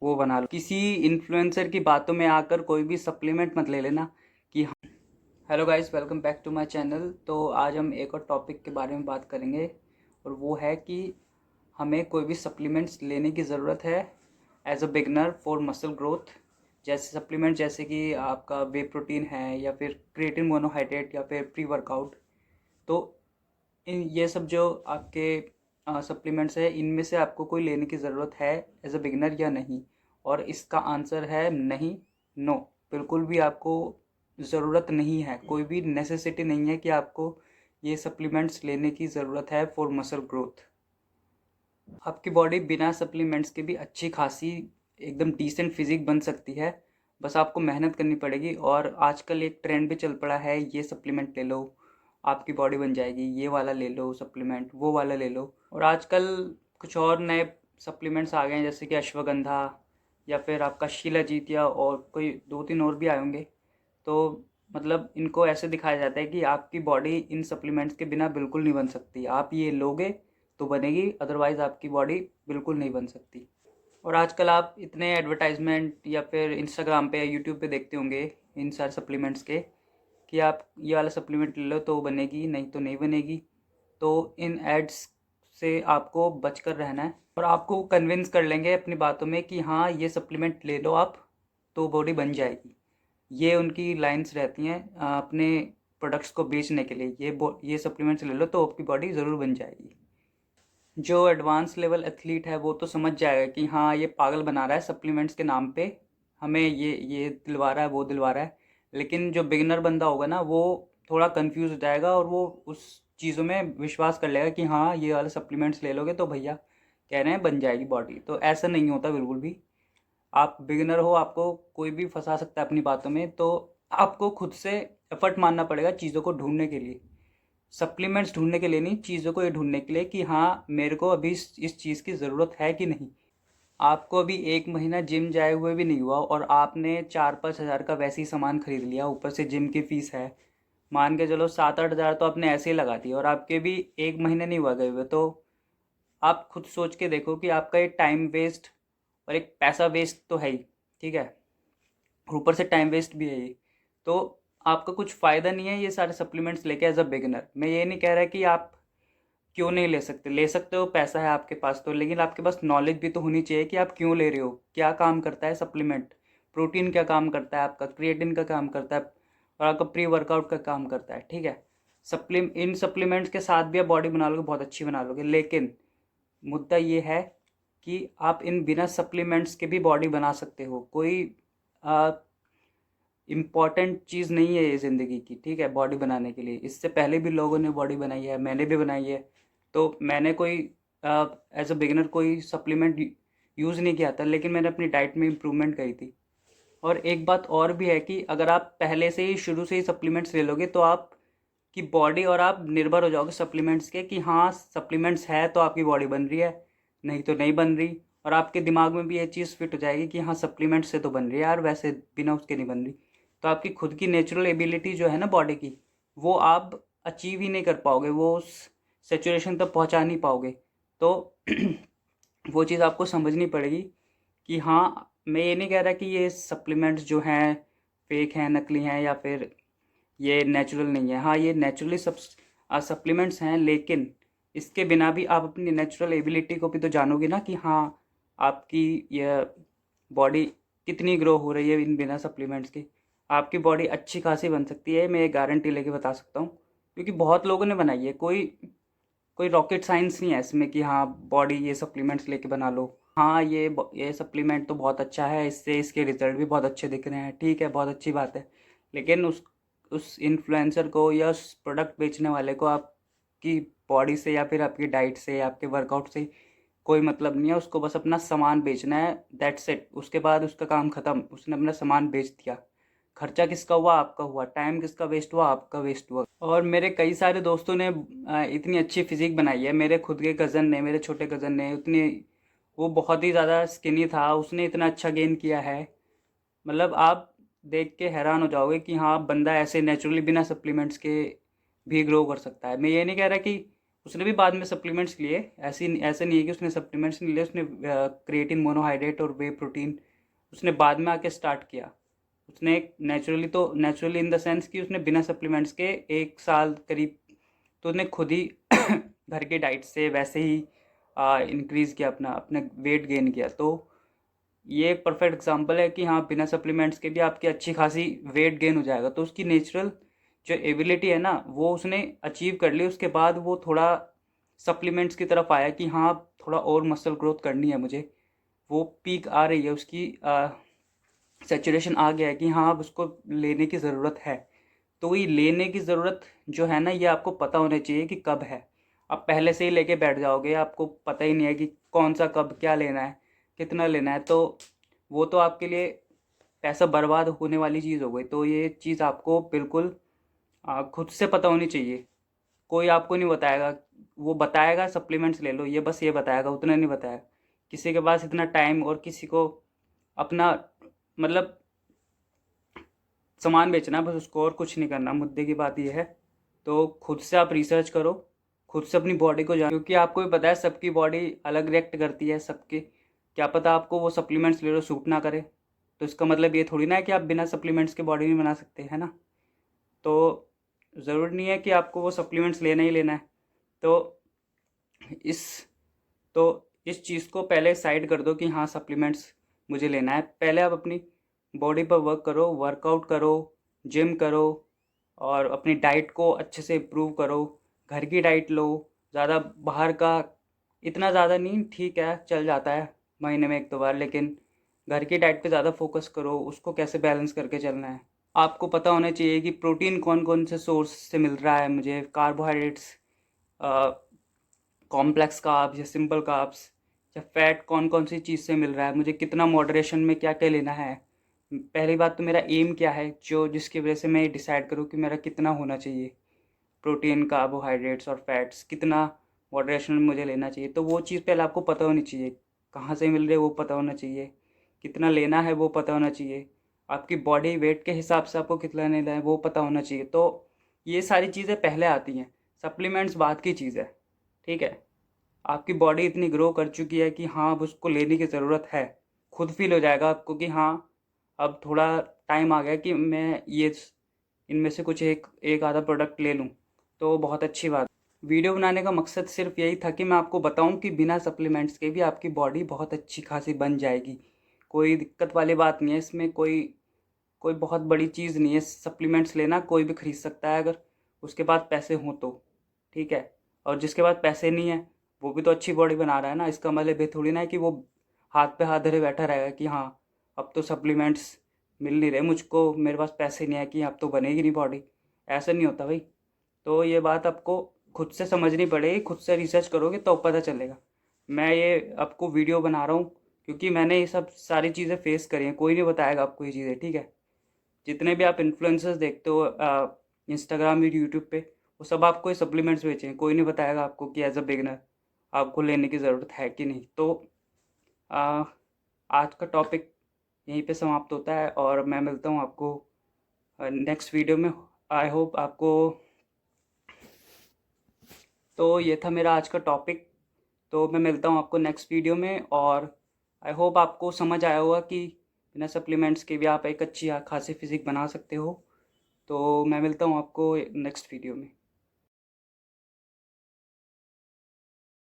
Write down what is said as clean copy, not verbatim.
वो बना लो। किसी इन्फ्लुएंसर की बातों में आकर कोई भी सप्लीमेंट मत ले लेना कि हाँ। Hello guys, welcome back to my channel. तो आज हम एक और टॉपिक के बारे में बात करेंगे और वो है कि हमें कोई भी सप्लीमेंट्स लेने की ज़रूरत है as a beginner for muscle growth. जैसे सप्लीमेंट जैसे कि आपका वे प्रोटीन है या फिर क्रिएटिन मोनोहाइड्रेट या फिर प्री वर्कआउट। तो इन ये सब जो आपके सप्लीमेंट्स है, इनमें से आपको कोई लेने की ज़रूरत है एज अ बिगिनर या नहीं? और इसका आंसर है नहीं, नो। बिल्कुल भी आपको ज़रूरत नहीं है, कोई भी नेसेसिटी नहीं है कि आपको ये सप्लीमेंट्स लेने की ज़रूरत है फॉर मसल ग्रोथ। आपकी बॉडी बिना सप्लीमेंट्स के भी अच्छी खासी एकदम डिसेंट फिजिक बन सकती है। बस आपको मेहनत करनी पड़ेगी। और आजकल एक ट्रेंड भी चल पड़ा है, ये सप्लीमेंट ले लो आपकी बॉडी बन जाएगी, ये वाला ले लो सप्लीमेंट, वो वाला ले लो। और आजकल कुछ और नए सप्लीमेंट्स आ गए हैं जैसे कि अश्वगंधा या फिर आपका शिलाजीत या और कोई दो तीन और भी आए होंगे। तो मतलब इनको ऐसे दिखाया जाता है कि आपकी बॉडी इन सप्लीमेंट्स के बिना बिल्कुल नहीं बन सकती, आप ये लोगे तो बनेगी, अदरवाइज़ आपकी बॉडी बिल्कुल नहीं बन सकती। और आजकल आप इतने एडवर्टाइजमेंट या फिर इंस्टाग्राम पे या यूट्यूब पे देखते होंगे इन सारे सप्लीमेंट्स के कि आप ये वाला सप्लीमेंट ले लो तो बनेगी, नहीं तो नहीं बनेगी। तो इन एड्स से आपको बचकर रहना है और आपको कन्विंस कर लेंगे अपनी बातों में कि हाँ ये सप्लीमेंट ले लो आप, तो बॉडी बन जाएगी। ये उनकी लाइंस रहती हैं अपने प्रोडक्ट्स को बेचने के लिए। ये सप्लीमेंट्स ले लो तो आपकी बॉडी ज़रूर बन जाएगी। जो एडवांस लेवल एथलीट है वो तो समझ जाएगा कि हाँ ये पागल बना रहा है सप्लीमेंट्स के नाम पे, हमें ये दिलवा रहा है, वो दिलवा रहा है। लेकिन जो बिगिनर बंदा होगा ना, वो थोड़ा कंफ्यूज हो जाएगा और वो उस चीज़ों में विश्वास कर लेगा कि हाँ ये वाले सप्लीमेंट्स ले लोगे तो भैया कह रहे हैं बन जाएगी बॉडी। तो ऐसा नहीं होता बिल्कुल भी। आप बिगिनर हो, आपको कोई भी फंसा सकता है अपनी बातों में। तो आपको खुद से एफर्ट मारना पड़ेगा चीज़ों को ढूंढने के लिए, सप्लीमेंट्स ढूंढने के लिए नहीं, चीज़ों को ये ढूंढने के लिए कि हाँ मेरे को अभी इस चीज़ की ज़रूरत है कि नहीं। आपको अभी एक महीना जिम जाए हुए भी नहीं हुआ और आपने 4-5 हज़ार का वैसे ही सामान खरीद लिया, ऊपर से जिम की फ़ीस है, मान के चलो 7-8 हज़ार तो आपने ऐसे ही लगा दिया और आपके भी एक महीने नहीं हुआ गए हुए। तो आप खुद सोच के देखो कि आपका ये टाइम वेस्ट और एक पैसा वेस्ट तो है ही, ठीक है, और ऊपर से टाइम वेस्ट भी है ये। तो आपका कुछ फ़ायदा नहीं है ये सारे सप्लीमेंट्स लेके एज अ बिगिनर। मैं ये नहीं कह रहा कि आप क्यों नहीं ले सकते, ले सकते हो, पैसा है आपके पास तो, लेकिन आपके पास नॉलेज भी तो होनी चाहिए कि आप क्यों ले रहे हो, क्या काम करता है सप्लीमेंट, प्रोटीन क्या काम करता है आपका, क्रिएटिन का काम करता है और आपका प्री वर्कआउट का काम करता है, ठीक है। इन सप्लीमेंट्स के साथ भी आप बॉडी बना लोगे, बहुत अच्छी बना लोगे, लेकिन मुद्दा ये है कि आप इन बिना सप्लीमेंट्स के भी बॉडी बना सकते हो। कोई इम्पॉर्टेंट चीज़ नहीं है ये ज़िंदगी की, ठीक है, बॉडी बनाने के लिए। इससे पहले भी लोगों ने बॉडी बनाई है, मैंने भी बनाई है। तो मैंने कोई एज अ बिगिनर कोई सप्लीमेंट यूज़ नहीं किया था, लेकिन मैंने अपनी डाइट में इम्प्रूवमेंट करी थी। और एक बात और भी है कि अगर आप पहले से ही शुरू से ही सप्लीमेंट्स ले लोगे तो आप की बॉडी और आप निर्भर हो जाओगे सप्लीमेंट्स के कि हाँ सप्लीमेंट्स है तो आपकी बॉडी बन रही है, नहीं तो नहीं बन रही। और आपके दिमाग में भी ये चीज़ फिट हो जाएगी कि हाँ सप्लीमेंट से तो बन रही है यार, वैसे बिना उसके नहीं बन रही। तो आपकी खुद की नेचुरल एबिलिटी जो है ना बॉडी की, वो आप अचीव ही नहीं कर पाओगे, वो उस सेचुरेशन तक पहुंचा नहीं पाओगे। तो वो चीज़ आपको समझनी पड़ेगी कि हाँ मैं ये नहीं कह रहा कि ये सप्लीमेंट्स जो हैं फेक हैं, नकली हैं या फिर ये नेचुरल नहीं है। हाँ ये नेचुरली सब सप्लीमेंट्स हैं, लेकिन इसके बिना भी आप अपनी नेचुरल एबिलिटी को भी तो जानोगे ना कि हाँ आपकी ये बॉडी कितनी ग्रो हो रही है इन बिना सप्लीमेंट्स के। आपकी बॉडी अच्छी खासी बन सकती है, मैं ये गारंटी लेके बता सकता हूँ, क्योंकि बहुत लोगों ने बनाई है। कोई कोई रॉकेट साइंस नहीं है इसमें कि हाँ बॉडी ये सप्लीमेंट्स लेके बना लो। हाँ ये सप्लीमेंट तो बहुत अच्छा है, इससे इसके रिजल्ट भी बहुत अच्छे दिख रहे हैं, ठीक है, बहुत अच्छी बात है। लेकिन उस इन्फ्लुएंसर को या उस प्रोडक्ट बेचने वाले को आपकी बॉडी से या फिर आपकी डाइट से या आपके वर्कआउट से कोई मतलब नहीं है। उसको बस अपना सामान बेचना है, दैट्स इट। उसके बाद उसका काम ख़त्म, उसने अपना सामान बेच दिया। खर्चा किसका हुआ? आपका हुआ। टाइम किसका वेस्ट हुआ? आपका वेस्ट हुआ। और मेरे कई सारे दोस्तों ने इतनी अच्छी फिजिक बनाई है। मेरे खुद के कज़न ने, मेरे छोटे कज़न ने, उतनी वो बहुत ही ज़्यादा स्किनी था, उसने इतना अच्छा गेन किया है। मतलब आप देख के हैरान हो जाओगे कि हाँ बंदा ऐसे नेचुरली बिना सप्लीमेंट्स के भी ग्रो कर सकता है। मैं ये नहीं कह रहा कि उसने भी बाद में सप्लीमेंट्स लिए, ऐसे नहीं है कि उसने सप्लीमेंट्स नहीं लिए, उसने क्रिएटिन मोनोहाइड्रेट और वे प्रोटीन उसने बाद में आके स्टार्ट किया। उसने नेचुरली इन द सेंस कि उसने बिना सप्लीमेंट्स के 1 साल करीब तो उसने खुद ही घर के डाइट से वैसे ही इंक्रीज़ किया, अपना अपने वेट गेन किया। तो ये परफेक्ट एग्जांपल है कि हाँ, बिना सप्लीमेंट्स के भी आपकी अच्छी खासी वेट गेन हो जाएगा। तो उसकी नेचुरल जो एबिलिटी है ना, वो उसने अचीव कर ली। उसके बाद वो थोड़ा सप्लीमेंट्स की तरफ आया कि हाँ, थोड़ा और मसल ग्रोथ करनी है मुझे। वो पीक आ रही है उसकी, सैचुरेशन आ गया है कि हाँ, अब उसको लेने की ज़रूरत है। तो ये लेने की ज़रूरत जो है ना, ये आपको पता होना चाहिए कि कब है। आप पहले से ही लेके बैठ जाओगे, आपको पता ही नहीं है कि कौन सा कब क्या लेना है, कितना लेना है, तो वो तो आपके लिए पैसा बर्बाद होने वाली चीज़ हो गई। तो ये चीज़ आपको बिल्कुल खुद से पता होनी चाहिए। कोई आपको नहीं बताएगा। वो बताएगा सप्लीमेंट्स ले लो, ये बस ये बताएगा, उतना नहीं बताएगा। किसी के पास इतना टाइम और किसी को अपना मतलब सामान बेचना है बस उसको, और कुछ नहीं करना। मुद्दे की बात यह है। तो खुद से आप रिसर्च करो, खुद से अपनी बॉडी को जानो, क्योंकि आपको भी पता है सबकी बॉडी अलग रिएक्ट करती है सबके। क्या पता आपको वो सप्लीमेंट्स ले लो सूट ना करे, तो इसका मतलब ये थोड़ी ना है कि आप बिना सप्लीमेंट्स के बॉडी नहीं बना सकते, है ना। तो ज़रूरी नहीं है कि आपको वो सप्लीमेंट्स लेना ही लेना है। तो इस तो इस चीज़ को पहले साइड कर दो कि हाँ, सप्लीमेंट्स मुझे लेना है। पहले आप अपनी बॉडी पर वर्क करो, वर्कआउट करो, जिम करो, और अपनी डाइट को अच्छे से इम्प्रूव करो। घर की डाइट लो, ज़्यादा बाहर का इतना ज़्यादा नहीं, ठीक है चल जाता है महीने में 1-2 बार, लेकिन घर की डाइट पे ज़्यादा फोकस करो, उसको कैसे बैलेंस करके चलना है। आपको पता होना चाहिए कि प्रोटीन कौन कौन से सोर्स से मिल रहा है मुझे, कार्बोहाइड्रेट्स, कॉम्प्लेक्स कार्ब्स या सिंपल कार्ब्स, या फैट कौन कौन सी चीज़ से मिल रहा है मुझे, कितना मॉडरेशन में क्या क्या लेना है। पहली बात तो मेरा एम क्या है, जो जिसकी वजह से मैं डिसाइड करूँ कि मेरा कितना होना चाहिए, प्रोटीन, कार्बोहाइड्रेट्स और फैट्स कितना मॉडरेशन में मुझे लेना चाहिए। तो वो चीज़ पहले आपको पता होनी चाहिए। कहाँ से मिल रहे वो पता होना चाहिए, कितना लेना है वो पता होना चाहिए, आपकी बॉडी वेट के हिसाब से आपको कितना लेना है वो पता होना चाहिए। तो ये सारी चीज़ें पहले आती हैं, सप्लीमेंट्स बाद की चीज़ है। ठीक है, आपकी बॉडी इतनी ग्रो कर चुकी है कि हाँ, अब उसको लेने की ज़रूरत है। खुद फील हो जाएगा आपको कि हाँ, अब थोड़ा टाइम आ गया कि मैं ये इनमें से कुछ एक एक आधा प्रोडक्ट ले लूँ। तो बहुत अच्छी बात। वीडियो बनाने का मकसद सिर्फ यही था कि मैं आपको बताऊं कि बिना सप्लीमेंट्स के भी आपकी बॉडी बहुत अच्छी खासी बन जाएगी। कोई दिक्कत वाली बात नहीं है इसमें, कोई कोई बहुत बड़ी चीज़ नहीं है। सप्लीमेंट्स लेना कोई भी खरीद सकता है, अगर उसके पास पैसे हों तो। ठीक है, और जिसके पास पैसे नहीं है वो भी तो अच्छी बॉडी बना रहा है ना। इसका मतलब ये थोड़ी ना है कि वो हाथ पे हाथ धरे बैठा रहेगा कि हाँ, अब तो सप्लीमेंट्स मिल नहीं रहे मुझको, मेरे पास पैसे नहीं है, कि अब तो बनेगी नहीं बॉडी। ऐसा नहीं होता भाई। तो ये बात आपको खुद से समझनी पड़ेगी, खुद से रिसर्च करोगे तो पता चलेगा। मैं ये आपको वीडियो बना रहा हूँ क्योंकि मैंने ये सब सारी चीज़ें फेस करी हैं, कोई नहीं बताएगा आपको ये चीज़ें। ठीक है, जितने भी आप इन्फ्लुएंसर्स देखते हो इंस्टाग्राम वीडियो यूट्यूब पे, वो सब आपको ये सप्लीमेंट्स बेचे हैं। कोई नहीं बताएगा आपको कि एज अ बिगनर आपको लेने की ज़रूरत है कि नहीं। तो आ, आज का टॉपिक यहीं पे समाप्त होता है और मैं मिलता हूँ आपको नेक्स्ट वीडियो में। आई होप आपको, तो ये था मेरा आज का टॉपिक। तो मैं मिलता हूँ आपको नेक्स्ट वीडियो में, और आई होप आपको समझ आया होगा कि बिना सप्लीमेंट्स के भी आप एक अच्छी खासी फिजिक बना सकते हो। तो मैं मिलता हूँ आपको नेक्स्ट वीडियो में।